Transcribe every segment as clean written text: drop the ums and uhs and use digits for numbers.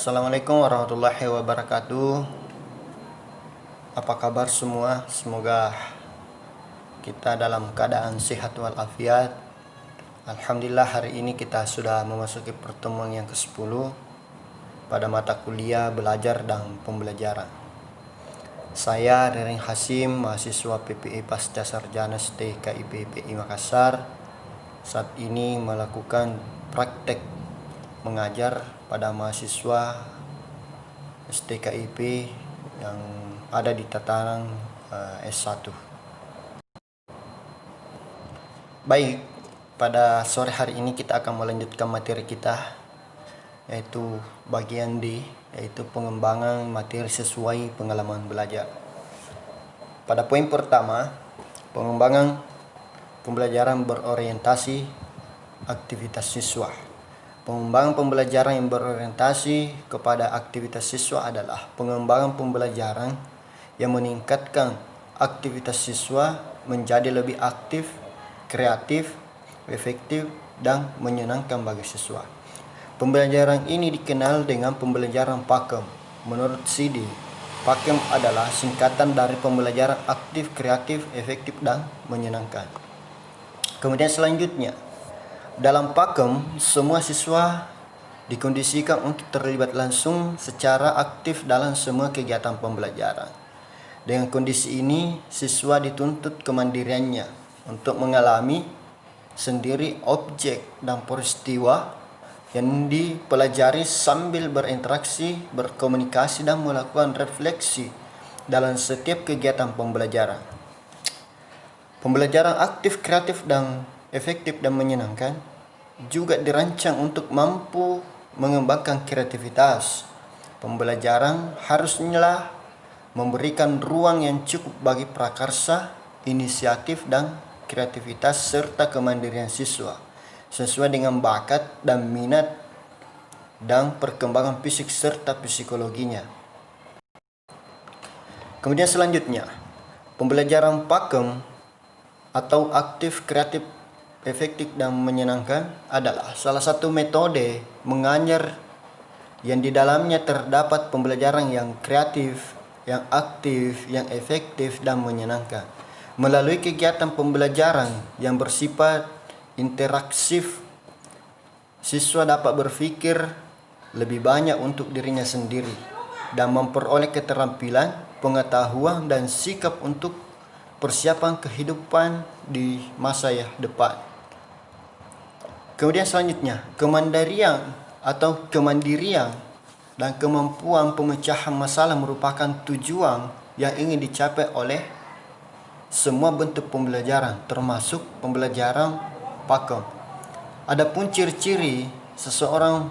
Assalamualaikum warahmatullahi wabarakatuh. Apa kabar semua? Semoga kita dalam keadaan sehat walafiat. Alhamdulillah, hari ini kita sudah memasuki pertemuan yang ke-10 pada mata kuliah belajar dan pembelajaran. Saya Rering Hasim, mahasiswa PPI Pasca Sarjana STKIP PPI Makassar, saat ini melakukan praktek mengajar pada mahasiswa STKIP yang ada di tatanan S1. Baik, pada sore hari ini kita akan melanjutkan materi kita, yaitu bagian D, yaitu pengembangan materi sesuai pengalaman belajar. Pada poin pertama, pengembangan pembelajaran berorientasi aktivitas siswa. Pengembangan pembelajaran yang berorientasi kepada aktivitas siswa adalah pengembangan pembelajaran yang meningkatkan aktivitas siswa menjadi lebih aktif, kreatif, efektif, dan menyenangkan bagi siswa. Pembelajaran ini dikenal dengan pembelajaran pakem. Menurut CD, pakem adalah singkatan dari pembelajaran aktif, kreatif, efektif, dan menyenangkan. Kemudian selanjutnya, dalam pakem, semua siswa dikondisikan untuk terlibat langsung secara aktif dalam semua kegiatan pembelajaran. Dengan kondisi ini, siswa dituntut kemandiriannya untuk mengalami sendiri objek dan peristiwa yang dipelajari sambil berinteraksi, berkomunikasi, dan melakukan refleksi dalam setiap kegiatan pembelajaran. Pembelajaran aktif, kreatif, dan efektif dan menyenangkan juga dirancang untuk mampu mengembangkan kreativitas. Pembelajaran harusnya memberikan ruang yang cukup bagi prakarsa, inisiatif, dan kreativitas serta kemandirian siswa sesuai dengan bakat dan minat dan perkembangan fisik serta psikologinya. Kemudian selanjutnya, pembelajaran pakem atau aktif, kreatif, efektif, dan menyenangkan adalah salah satu metode mengajar yang di dalamnya terdapat pembelajaran yang kreatif, yang aktif, yang efektif, dan menyenangkan. Melalui kegiatan pembelajaran yang bersifat interaktif, siswa dapat berpikir lebih banyak untuk dirinya sendiri dan memperoleh keterampilan, pengetahuan, dan sikap untuk persiapan kehidupan di masa depan. Kemudian selanjutnya, kemandirian dan kemampuan pemecahan masalah merupakan tujuan yang ingin dicapai oleh semua bentuk pembelajaran, termasuk pembelajaran pakem. Adapun ciri-ciri seseorang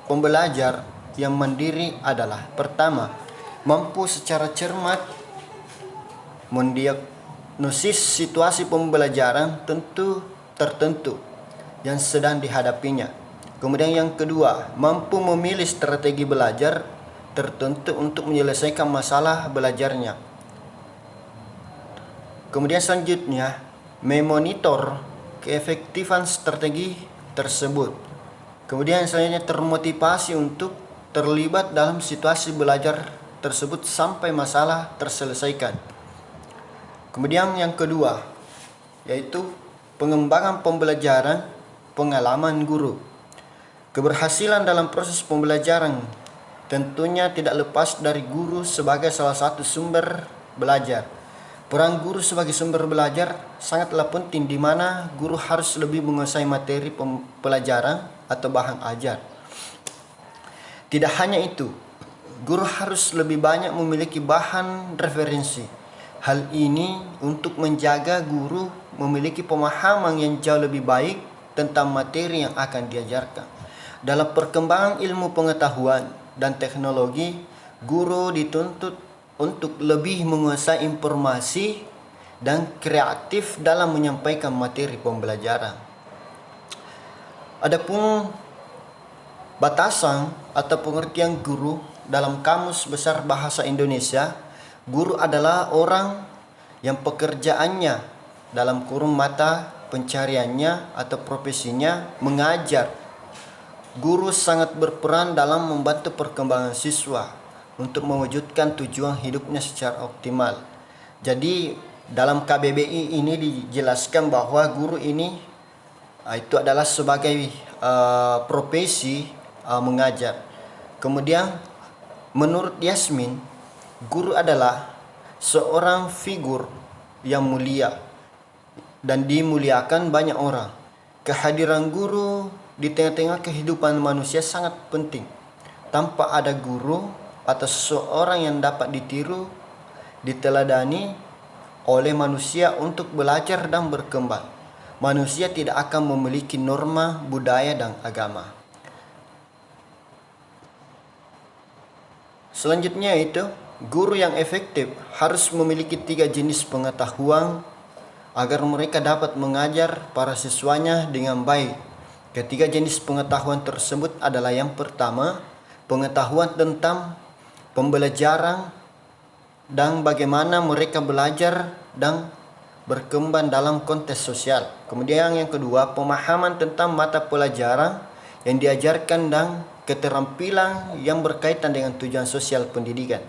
pembelajar yang mandiri adalah: pertama, mampu secara cermat mendiagnosis situasi pembelajaran tertentu yang sedang dihadapinya. Kemudian yang kedua, mampu memilih strategi belajar tertentu untuk menyelesaikan masalah belajarnya. Kemudian selanjutnya, memonitor keefektifan strategi tersebut. Kemudian selanjutnya, termotivasi untuk terlibat dalam situasi belajar tersebut sampai masalah terselesaikan. Kemudian yang kedua, yaitu pengembangan pembelajaran pengalaman guru. Keberhasilan dalam proses pembelajaran tentunya tidak lepas dari guru sebagai salah satu sumber belajar. Peran guru sebagai sumber belajar sangatlah penting, di mana guru harus lebih menguasai materi pelajaran atau bahan ajar. Tidak hanya itu, guru harus lebih banyak memiliki bahan referensi. Hal ini untuk menjaga guru memiliki pemahaman yang jauh lebih baik tentang materi yang akan diajarkan. Dalam perkembangan ilmu pengetahuan dan teknologi, guru dituntut untuk lebih menguasai informasi dan kreatif dalam menyampaikan materi pembelajaran. Adapun batasan atau pengertian guru dalam Kamus Besar Bahasa Indonesia, guru adalah orang yang pekerjaannya dalam kurung mata pencariannya atau profesinya mengajar Guru sangat berperan dalam membantu perkembangan siswa untuk mewujudkan tujuan hidupnya secara optimal. Jadi dalam KBBI ini dijelaskan bahwa guru ini itu adalah sebagai profesi mengajar. Kemudian menurut Yasmin, guru adalah seorang figur yang mulia dan dimuliakan banyak orang. Kehadiran guru di tengah-tengah kehidupan manusia sangat penting. Tanpa ada guru atau seseorang yang dapat ditiru, diteladani oleh manusia untuk belajar dan berkembang, manusia tidak akan memiliki norma, budaya, dan agama. Selanjutnya itu, guru yang efektif harus memiliki 3 jenis pengetahuan agar mereka dapat mengajar para siswanya dengan baik. Ketiga jenis pengetahuan tersebut adalah yang pertama, pengetahuan tentang pembelajaran dan bagaimana mereka belajar dan berkembang dalam konteks sosial. Kemudian yang kedua, pemahaman tentang mata pelajaran yang diajarkan dan keterampilan yang berkaitan dengan tujuan sosial pendidikan.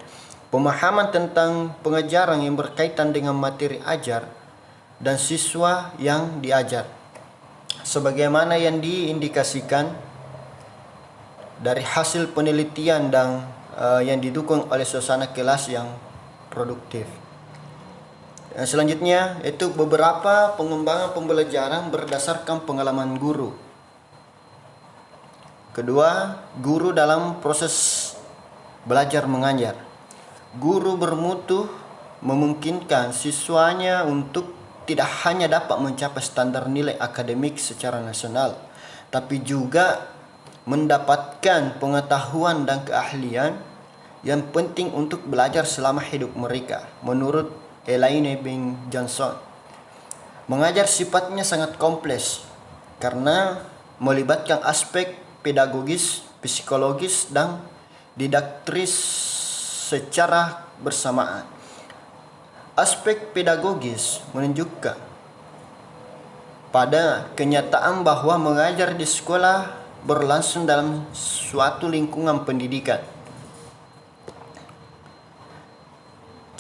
Pemahaman tentang pengajaran yang berkaitan dengan materi ajar dan siswa yang diajar, sebagaimana yang diindikasikan dari hasil penelitian dan yang didukung oleh suasana kelas yang produktif. Selanjutnya itu beberapa pengembangan pembelajaran berdasarkan pengalaman guru. Kedua, guru dalam proses belajar mengajar. Guru bermutu memungkinkan siswanya untuk tidak hanya dapat mencapai standar nilai akademik secara nasional, tapi juga mendapatkan pengetahuan dan keahlian yang penting untuk belajar selama hidup mereka. Menurut Elaine bin Johnson, mengajar sifatnya sangat kompleks karena melibatkan aspek pedagogis, psikologis, dan didaktis secara bersamaan. Aspek pedagogis menunjukkan pada kenyataan bahwa mengajar di sekolah berlangsung dalam suatu lingkungan pendidikan.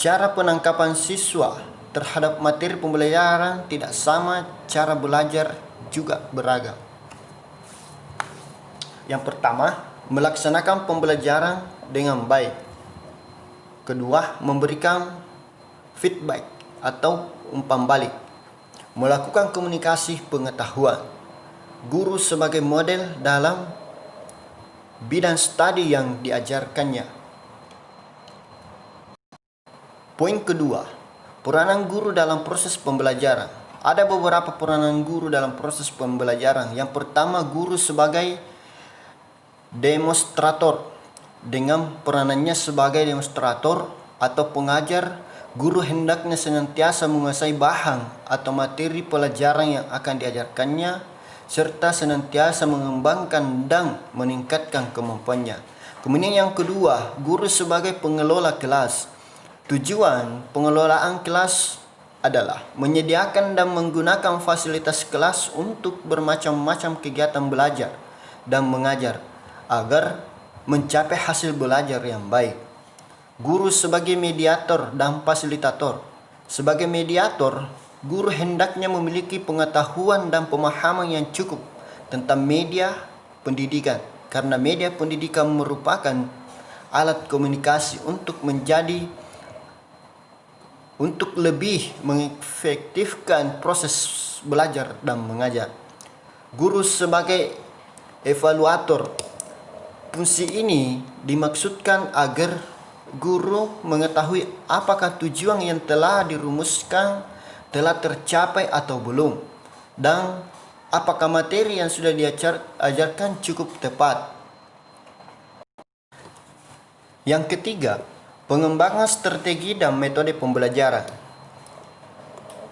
Cara penangkapan siswa terhadap materi pembelajaran tidak sama, cara belajar juga beragam. Yang pertama, melaksanakan pembelajaran dengan baik. Kedua, memberikan feedback atau umpan balik. Melakukan komunikasi pengetahuan. Guru sebagai model dalam bidang studi yang diajarkannya. Poin kedua, peranan guru dalam proses pembelajaran. Ada beberapa peranan guru dalam proses pembelajaran. Yang pertama, guru sebagai demonstrator. Dengan peranannya sebagai demonstrator atau pengajar, guru hendaknya senantiasa menguasai bahan atau materi pelajaran yang akan diajarkannya, serta senantiasa mengembangkan dan meningkatkan kemampuannya. Kemudian yang kedua, guru sebagai pengelola kelas. Tujuan pengelolaan kelas adalah menyediakan dan menggunakan fasilitas kelas untuk bermacam-macam kegiatan belajar dan mengajar agar mencapai hasil belajar yang baik. Guru sebagai mediator dan fasilitator. Sebagai mediator, guru hendaknya memiliki pengetahuan dan pemahaman yang cukup tentang media pendidikan, karena media pendidikan merupakan alat komunikasi untuk lebih mengefektifkan proses belajar dan mengajar. Guru sebagai evaluator. Fungsi ini dimaksudkan agar guru mengetahui apakah tujuan yang telah dirumuskan telah tercapai atau belum, dan apakah materi yang sudah diajarkan cukup tepat. Yang ketiga, pengembangan strategi dan metode pembelajaran.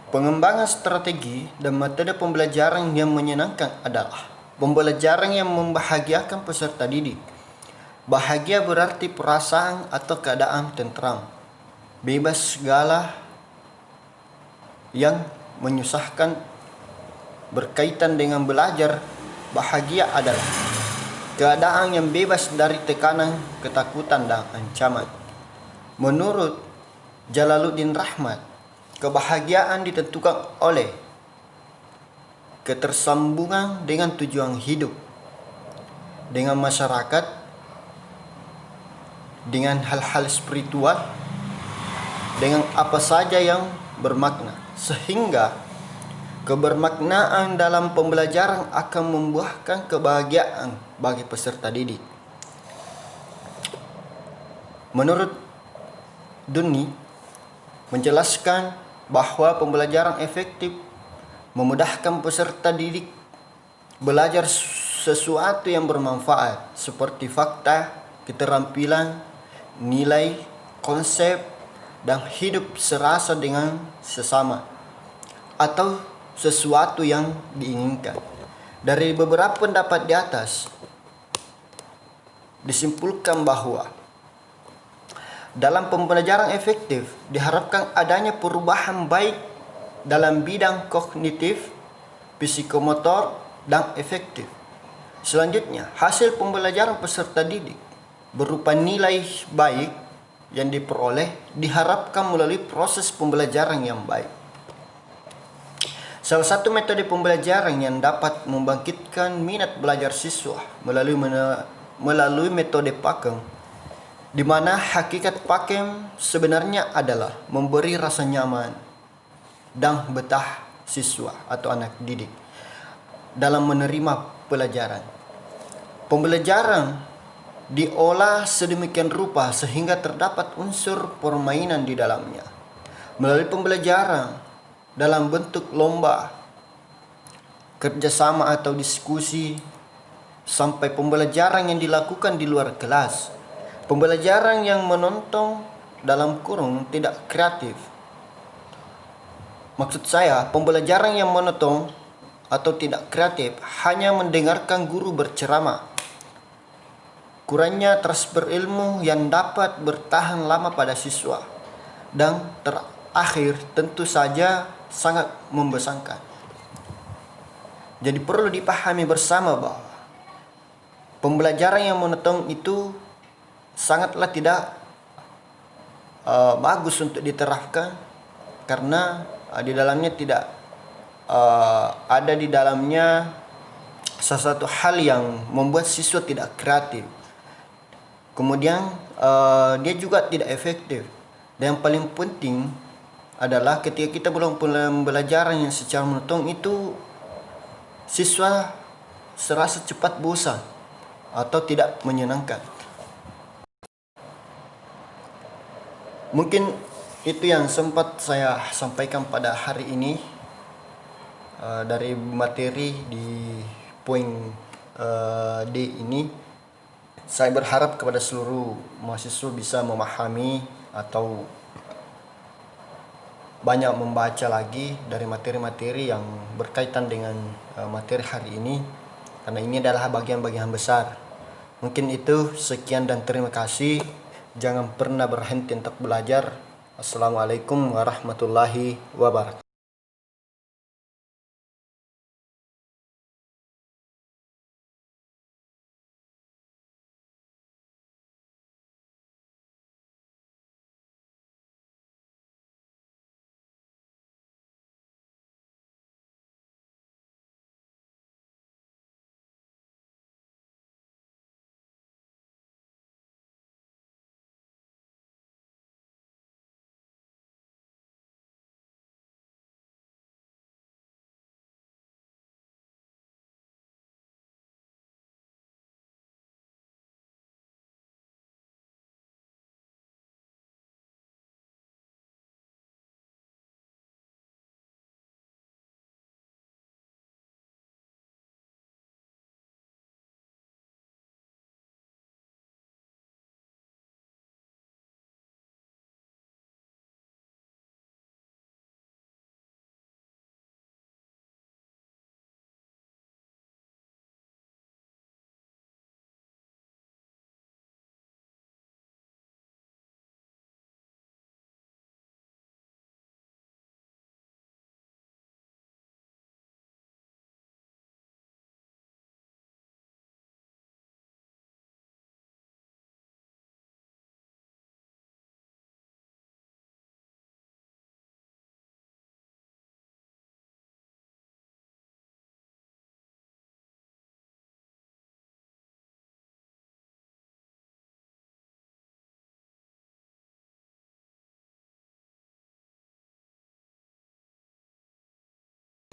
Pengembangan strategi dan metode pembelajaran yang menyenangkan adalah pembelajaran yang membahagiakan peserta didik. Bahagia berarti perasaan atau keadaan tentram, bebas segala yang menyusahkan berkaitan dengan belajar. Bahagia adalah keadaan yang bebas dari tekanan, ketakutan, dan ancaman. Menurut Jalaluddin Rahmat, kebahagiaan ditentukan oleh ketersambungan dengan tujuan hidup, dengan masyarakat, dengan hal-hal spiritual, dengan apa saja yang bermakna, sehingga kebermaknaan dalam pembelajaran akan membuahkan kebahagiaan bagi peserta didik. Menurut Dunni menjelaskan bahwa pembelajaran efektif memudahkan peserta didik belajar sesuatu yang bermanfaat seperti fakta, keterampilan, nilai, konsep, dan hidup serasa dengan sesama atau sesuatu yang diinginkan. Dari beberapa pendapat di atas disimpulkan bahwa dalam pembelajaran efektif diharapkan adanya perubahan baik dalam bidang kognitif, psikomotor, dan efektif. Selanjutnya, hasil pembelajaran peserta didik berupa nilai baik yang diperoleh diharapkan melalui proses pembelajaran yang baik. Salah satu metode pembelajaran yang dapat membangkitkan minat belajar siswa melalui metode Pakem, di mana hakikat Pakem sebenarnya adalah memberi rasa nyaman dan betah siswa atau anak didik dalam menerima pelajaran. Pembelajaran diolah sedemikian rupa sehingga terdapat unsur permainan di dalamnya. Melalui pembelajaran dalam bentuk lomba, kerjasama atau diskusi, sampai pembelajaran yang dilakukan di luar kelas. Pembelajaran yang menonton dalam kurung tidak kreatif. Maksud saya, pembelajaran yang monoton atau tidak kreatif hanya mendengarkan guru berceramah. Kurangnya transfer ilmu yang dapat bertahan lama pada siswa. Dan terakhir tentu saja sangat membosankan. Jadi perlu dipahami bersama bahwa pembelajaran yang monoton itu sangatlah tidak bagus untuk diterapkan, karena di dalamnya tidak ada di dalamnya sesuatu hal yang membuat siswa tidak kreatif. Kemudian dia juga tidak efektif. Dan yang paling penting adalah ketika kita melakukan pembelajaran yang secara monoton itu, siswa serasa cepat bosan atau tidak menyenangkan. Mungkin itu yang sempat saya sampaikan pada hari ini dari materi di poin D ini. Saya berharap kepada seluruh mahasiswa bisa memahami atau banyak membaca lagi dari materi-materi yang berkaitan dengan materi hari ini, karena ini adalah bagian-bagian besar. Mungkin itu, sekian dan terima kasih. Jangan pernah berhenti untuk belajar. Assalamualaikum warahmatullahi wabarakatuh.